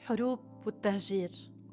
حروب والتهجير،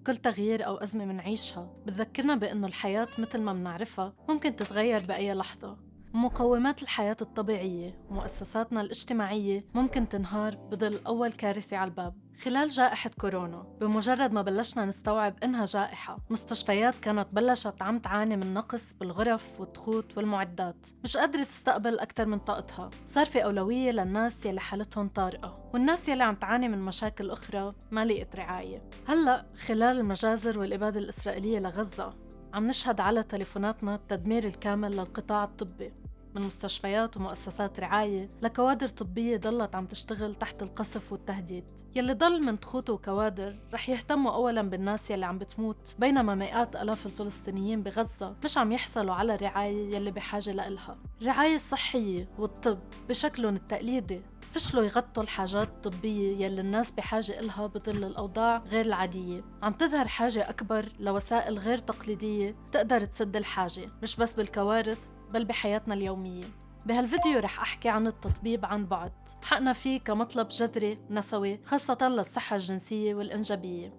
كل تغيير أو أزمة منعيشها بتذكرنا بأنه الحياة مثل ما منعرفها ممكن تتغير بأي لحظة. مقومات الحياة الطبيعية ومؤسساتنا الاجتماعية ممكن تنهار بظل أول كارثة على الباب. خلال جائحة كورونا، بمجرد ما بلشنا نستوعب إنها جائحة، مستشفيات كانت بلشت عم تعاني من نقص بالغرف والتخوت والمعدات، مش قادرة تستقبل أكتر من طاقتها. صار في أولوية للناس يلي حالتهم طارئة، والناس يلي عم تعاني من مشاكل أخرى ما لقت رعاية. هلأ خلال المجازر والإبادة الإسرائيلية لغزة، عم نشهد على تليفوناتنا التدمير الكامل للقطاع الطبي، من مستشفيات ومؤسسات رعاية لكوادر طبية ضلت عم تشتغل تحت القصف والتهديد. يلي ضل من تخوت وكوادر رح يهتموا أولاً بالناس يلي عم بتموت، بينما مئات آلاف الفلسطينيين بغزة مش عم يحصلوا على الرعاية يلي بحاجة لإلها. الرعاية الصحية والطب بشكلهم التقليدي فشلوا يغطوا الحاجات الطبية يلي الناس بحاجة إلها بظل الأوضاع غير العادية. عم تظهر حاجة أكبر لوسائل غير تقليدية تقدر تسد الحاجة، مش بس بالكوارث بل بحياتنا اليومية. بهالفيديو رح أحكي عن التطبيب عن بعد، حقنا فيه كمطلب جذري نسوي خاصة للصحة الجنسية والإنجابية.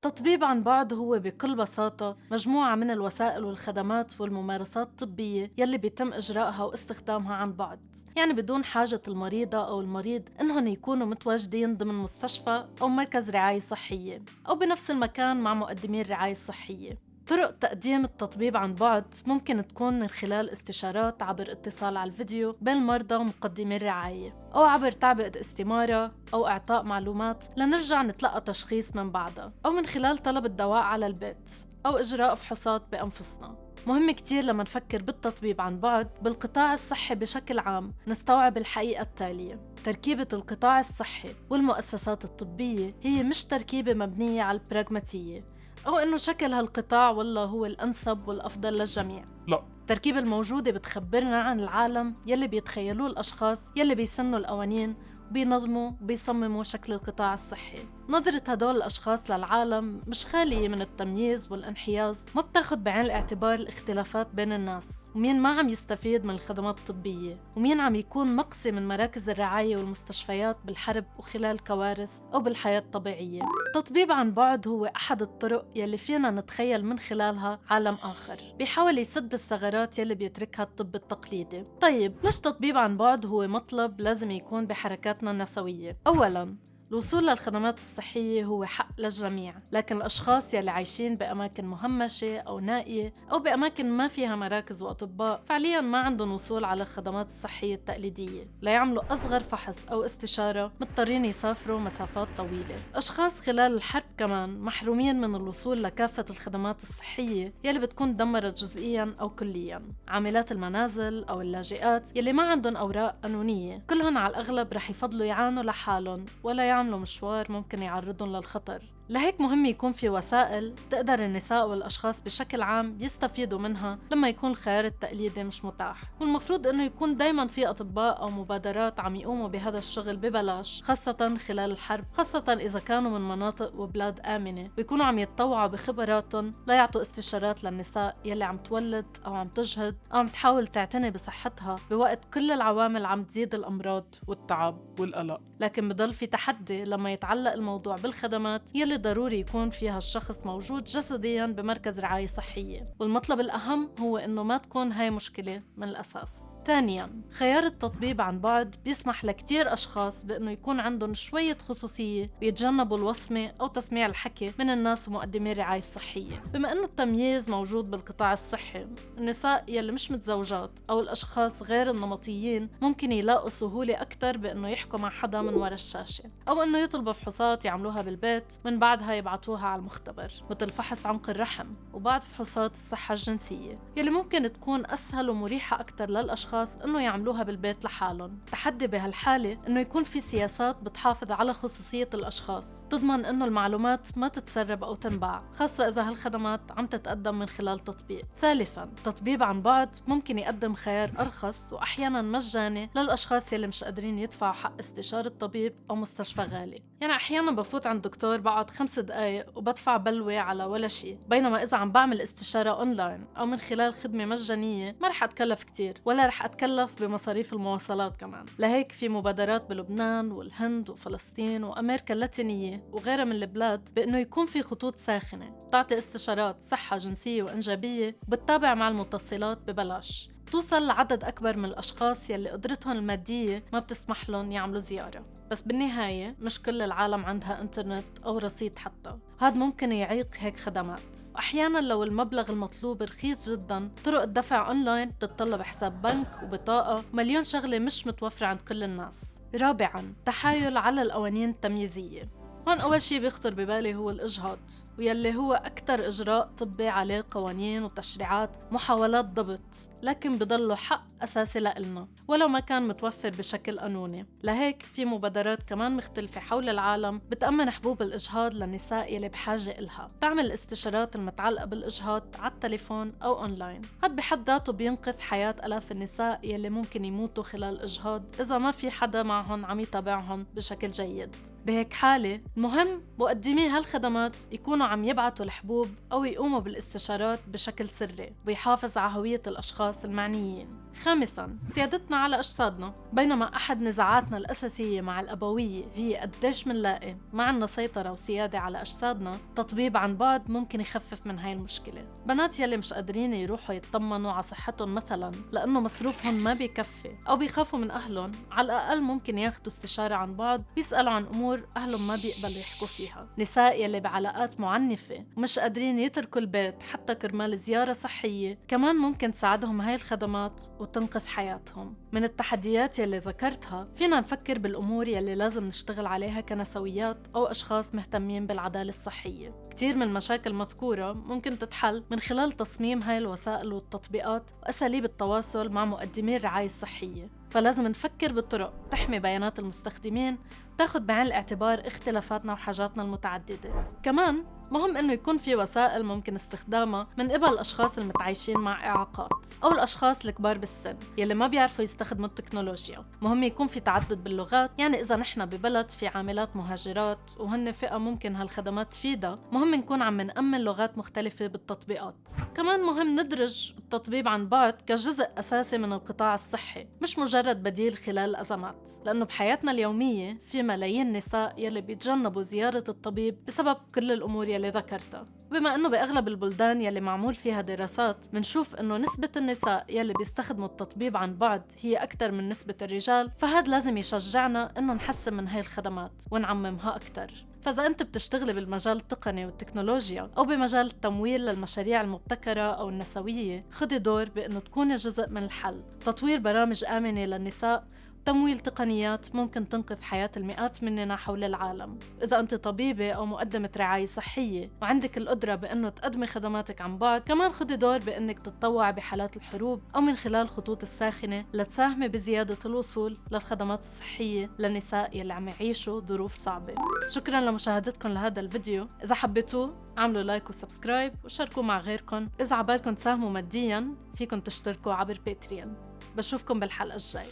التطبيب عن بعد هو بكل بساطة مجموعة من الوسائل والخدمات والممارسات الطبية يلي بيتم إجراءها واستخدامها عن بعد، يعني بدون حاجة المريضة أو المريض إنهم يكونوا متواجدين ضمن مستشفى أو مركز رعاية صحية أو بنفس المكان مع مقدمي الرعاية الصحية. طرق تقديم التطبيب عن بعد ممكن تكون من خلال استشارات عبر اتصال على الفيديو بين المرضى ومقدمي الرعاية، أو عبر تعبئة استمارة أو إعطاء معلومات لنرجع نتلقى تشخيص من بعدها، أو من خلال طلب الدواء على البيت أو إجراء فحوصات بأنفسنا. مهم كتير لما نفكر بالتطبيب عن بعد بالقطاع الصحي بشكل عام نستوعب الحقيقة التالية: تركيبة القطاع الصحي والمؤسسات الطبية هي مش تركيبة مبنية على البراغماتية أو إنه شكل هالقطاع والله هو الأنسب والأفضل للجميع. لا، التركيبة الموجودة بتخبرنا عن العالم يلي بيتخيلوه الأشخاص يلي بيسنوا القوانين وبينظموا وبيصمموا شكل القطاع الصحي. نظرة هدول الأشخاص للعالم مش خالية من التمييز والانحياز، ما بتاخد بعين الاعتبار الاختلافات بين الناس، ومين ما عم يستفيد من الخدمات الطبية، ومين عم يكون مقصي من مراكز الرعاية والمستشفيات بالحرب وخلال كوارث أو بالحياة الطبيعية. التطبيب عن بعد هو أحد الطرق يلي فينا نتخيل من خلالها عالم آخر بيحاول يسد الثغرات يلي بيتركها الطب التقليدي. طيب ليش التطبيب عن بعد هو مطلب لازم يكون بحركاتنا النسوية؟ أولاً، الوصول للخدمات الصحية هو حق للجميع، لكن الأشخاص يلي عايشين بأماكن مهمشة أو نائية أو بأماكن ما فيها مراكز وأطباء فعلياً ما عندهم وصول على الخدمات الصحية التقليدية. ليعملوا أصغر فحص أو استشارة مضطرين يسافروا مسافات طويلة. أشخاص خلال الحرب كمان محرومين من الوصول لكافة الخدمات الصحية يلي بتكون دمرت جزئياً أو كلياً. عاملات المنازل أو اللاجئات يلي ما عندهم أوراق قانونية كلهم على الأغلب رح يفضلوا يعانوا لحالهم ولا يعملوا مشوار ممكن يعرضهم للخطر. لهيك مهم يكون في وسائل تقدر النساء والأشخاص بشكل عام يستفيدوا منها لما يكون الخيار التقليدي مش متاح. والمفروض إنه يكون دايما في أطباء أو مبادرات عم يقوموا بهذا الشغل ببلاش، خاصة خلال الحرب، خاصة إذا كانوا من مناطق وبلاد آمنة، ويكونوا عم يتطوعوا بخبراتهم ليعطوا استشارات للنساء يلي عم تولد أو عم تجهد أو عم تحاول تعتني بصحتها بوقت كل العوامل عم تزيد الأمراض والتعب والقلق. لكن بضل في تحدي لما يتعلق الموضوع بالخدمات يلي ضروري يكون فيها الشخص موجود جسدياً بمركز رعاية صحية، والمطلب الأهم هو إنه ما تكون هاي مشكلة من الأساس. ثانياً، خيار التطبيب عن بعد بيسمح لكتير أشخاص بأنه يكون عندهم شوية خصوصية ويتجنبوا الوصمة أو تسميع الحكي من الناس ومقدمي الرعاية الصحية. بما أنه التمييز موجود بالقطاع الصحي، النساء يلي مش متزوجات أو الأشخاص غير النمطيين ممكن يلاقوا سهولة أكتر بأنه يحكوا مع حدا من وراء الشاشة، أو أنه يطلبوا فحوصات يعملوها بالبيت من بعدها يبعتوها على المختبر، مثل فحص عمق الرحم وبعض فحوصات الصحة الجنسية يلي ممكن تكون أسهل ومريحة أكتر للأشخاص الأشخاص إنه يعملوها بالبيت لحالهم. التحدي بهالحالة إنه يكون في سياسات بتحافظ على خصوصية الأشخاص، تضمن إنه المعلومات ما تتسرب أو تنباع، خاصة إذا هالخدمات عم تتقدم من خلال تطبيق. ثالثاً، التطبيب عن بعد ممكن يقدم خيار أرخص وأحياناً مجاني للأشخاص يلي مش قادرين يدفعوا حق استشارة طبيب أو مستشفى غالي. يعني أحياناً بفوت عند دكتور بقعد 5 دقايق وبدفع بلوي على ولا شيء، بينما إذا عم بعمل استشارة أونلاين أو من خلال خدمة مجانية ما رح أتكلف كتير، ولا رح أتكلف بمصاريف المواصلات كمان. لهيك في مبادرات بلبنان والهند وفلسطين وأمريكا اللاتينية وغيرها من البلاد بأنه يكون في خطوط ساخنة تعطي استشارات صحة جنسية وإنجابية وبتتابع مع المتصلات ببلاش، توصل لعدد أكبر من الأشخاص يلي قدرتهم المادية ما بتسمح لهم يعملوا زيارة. بس بالنهاية مش كل العالم عندها انترنت أو رصيد حتى، هاد ممكن يعيق هيك خدمات. أحياناً لو المبلغ المطلوب رخيص جداً، طرق الدفع أونلاين بتتطلب حساب بنك وبطاقة ومليون شغلة مش متوفرة عند كل الناس. رابعاً، تحايل على القوانين التمييزية. هون أول شي بيخطر ببالي هو الإجهاض، ويلي هو أكتر إجراء طبي عليه قوانين وتشريعات محاولات ضبط، لكن بضله حق أساسي لإلنا ولو ما كان متوفر بشكل قانوني. لهيك في مبادرات كمان مختلفة حول العالم بتأمن حبوب الإجهاض للنساء يلي بحاجة إلها، تعمل الاستشارات المتعلقة بالإجهاض على التليفون أو أونلاين. هاد بحد ذاته بينقذ حياة آلاف النساء يلي ممكن يموتوا خلال الإجهاض إذا ما في حدا معهم عم يتابعهم بشكل جيد. بهيك حالة مهم مقدمي هالخدمات يكونوا عم يبعتوا الحبوب أو يقوموا بالاستشارات بشكل سري ويحافظ على هوية الأشخاص المعنيين. خامساً، سيادتنا على أجسادنا. بينما أحد نزاعاتنا الأساسية مع الأبوية هي قديش منلاقي ما عنا سيطرة وسيادة على أجسادنا، تطبيب عن بعد ممكن يخفف من هاي المشكلة. بنات يلي مش قادرين يروحوا يطمنوا على صحتهم مثلاً لأنه مصروفهم ما بيكفي أو بيخافوا من أهلهم، على الأقل ممكن ياخدوا استشارة عن بعد ويسألوا عن أمور أهلهم ما بيقبلوا يحكوا فيها. نساء يلي بعلاقات معنفة ومش قادرين يتركوا البيت حتى كرمال زيارة صحية، كمان ممكن تساعدهم هاي الخدمات وتنقذ حياتهم. من التحديات يلي ذكرتها فينا نفكر بالأمور يلي لازم نشتغل عليها كنسويات أو أشخاص مهتمين بالعدالة الصحية. كتير من المشاكل المذكورة ممكن تتحل من خلال تصميم هاي الوسائل والتطبيقات وأساليب التواصل مع مقدمي الرعاية الصحية، فلازم نفكر بالطرق تحمي بيانات المستخدمين وتاخد بعين الاعتبار اختلافاتنا وحاجاتنا المتعددة. كمان مهم إنه يكون في وسائل ممكن استخدامها من قبل الأشخاص المتعايشين مع إعاقات أو الأشخاص الكبار بالسن يلي ما بيعرفوا يستخدموا التكنولوجيا. مهم يكون في تعدد باللغات، يعني إذا نحن ببلد في عاملات مهاجرات وهن فئة ممكن هالخدمات تفيدها، مهم نكون عم نأمن لغات مختلفة بالتطبيقات. كمان مهم ندرج التطبيب عن بعد كجزء أساسي من القطاع الصحي، مش مجرد بديل خلال الأزمات، لأنه بحياتنا اليومية في ملايين نساء يلي بيتجنبوا زيارة الطبيب بسبب كل الأمور يلي ذكرتها. بما أنه بأغلب البلدان يلي معمول فيها دراسات منشوف أنه نسبة النساء يلي بيستخدموا التطبيب عن بعد هي أكثر من نسبة الرجال، فهاد لازم يشجعنا أنه نحسن من هاي الخدمات ونعممها أكثر. فإذا أنت بتشتغلي بالمجال التقني والتكنولوجيا أو بمجال التمويل للمشاريع المبتكرة أو النسوية، خدي دور بأنه تكوني جزء من الحل. تطوير برامج آمنة للنساء، تمويل تقنيات ممكن تنقذ حياة المئات مننا حول العالم. إذا أنت طبيبة أو مقدمة رعاية صحية وعندك القدرة بأنه تقدمي خدماتك عن بعد، كمان خدي دور بأنك تتطوعي بحالات الحروب أو من خلال خطوط الساخنة لتساهمي بزيادة الوصول للخدمات الصحية للنساء يلي عم يعيشوا ظروف صعبة. شكراً لمشاهدتكم لهذا الفيديو. إذا حبيتوه اعملوا لايك وسبسكرايب وشاركوه مع غيركم. إذا عبالكم تساهموا مادياً فيكم تشتركوا عبر باتريون. بشوفكم بالحلقة الجاي.